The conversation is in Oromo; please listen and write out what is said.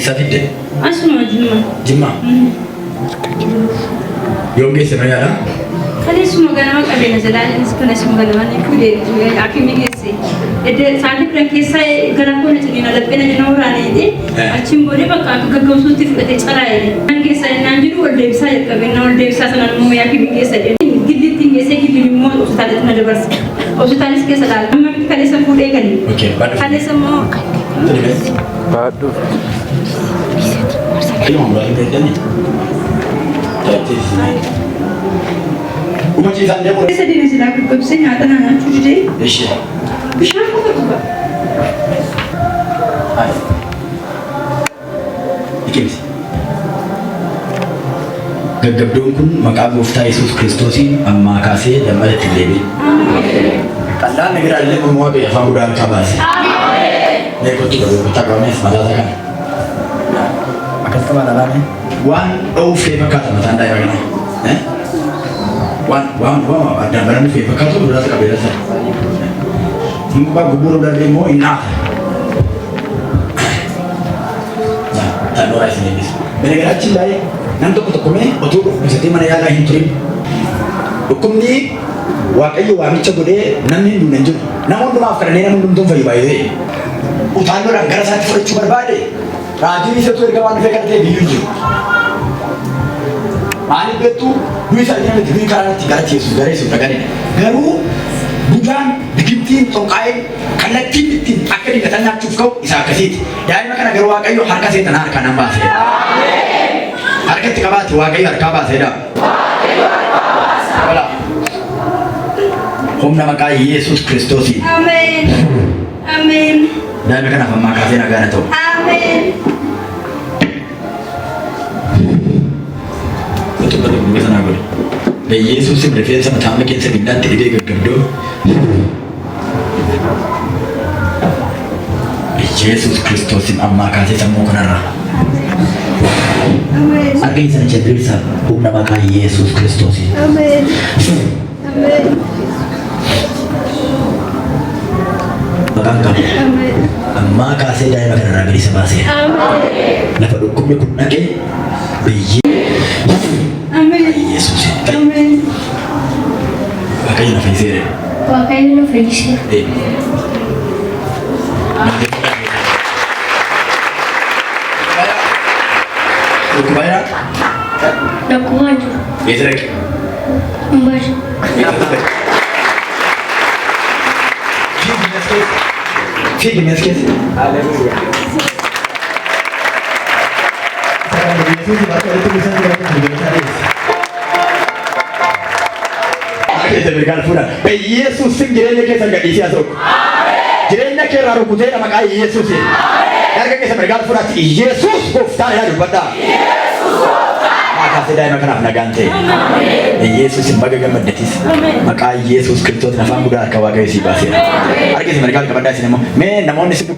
Esa fidde? Asuma Jimma. Jimma? Yoom geesse magaalaa? Kaleessuma ganama qabeenya jedhaan kaleessuma ganama ni fuudhee akimii geesse. Sa'aatii kudhan keessa gara koona ciniina laphina jina waraanee achiin boodee bakka akka gaggabsuutti fudhatee caraa'ee. Kan keessa innaan jiru wal deebisaa jalqabeenna wal deebisaa sanaan immoo akimii geessa giddiitti geessee giddiin immoo hospitaalatti na dabarsa. Hospitaalis keessa dhaala. Amma kaleessa fuudhee gali. Kaleessa immoo. Baadhu. Ilma muraasni beekanii? Uummatni isaan deemu. Keessa deemee silaa gaggabsee nyaata nyaachuu didee. Ishee. Bishaan qofa dhuga. Ikimsi. Gaggabdoon kun maqaa gooftaa Yesuus Kiristoosiin ammaa kaasee dambalatti deebi'e. Qallaan nagira illee mormoo waaqayyo afaan guddaa akka baase. Nee kottu gurgurtaa qabamees mataa isaa kana. Akkatti maalaalaame waan dha'uuf kee fakkaata mataan daa'ima kana. Waan addaan baran dhufee fakkaatu duraas qabeera sana. Muka guburu dari mo inata. Tak ada orang sini. Mereka kecil lagi. Nanti untuk kami, untuk bisa di mana ya lah hidup. Hukum ni, wakai wami cakode, namin dulu nenju. Namun maaf kerana namun belum tahu bayi. Utan orang gara saat itu cuma berbadi. Raju ni satu kawan fikir dia bilu. Mari betu, dua sahaja ni dua kerana tiga ratus garis sudah garis. Garu bukan bikin tongkai karena tim akan dikatakan cukup isa kasih. Jadi makanya garu wakai harga saya tanah harga nambah saya. Harga tiga batu wakai harga apa saya dah. Kalau Om nama kai Yesus Kristus. Amin. Amin. Jadi makanya apa makasih negara tu. Amin. Betul betul bisa nak boleh. Yesus sih berfirman sama tamu kita sebidang tidak gaggabdo. Yesus Kristus amma kasih semua kenara. Amin. Arti sana cendera sah, nama kai Yesus Kristus. Amin. Amin. Makangkap. Amin. Amma kasih daya kenara beri sebasi. Amin. Dapat hukumnya pun lagi. Amin. Yesus. Amin. Makanya nak fisir. Wakai lu friksi. Kebaya? Dokumen. Isrek. Mbak. Fique mesquez. Aleluia. Kita berikan pura. Yesus sing jirenya kita nggak diisi asok. Jirenya kita raru putih nama kai Yesus sih. Karena kita berikan pura Yesus kuftar ya daripada. Maka sedai makan apa ganti. Yesus sebagai gambar detis. Maka Yesus Kristus nafam muda kawagai si basir. Harga kita berikan kepada sini mo. Me namun disitu.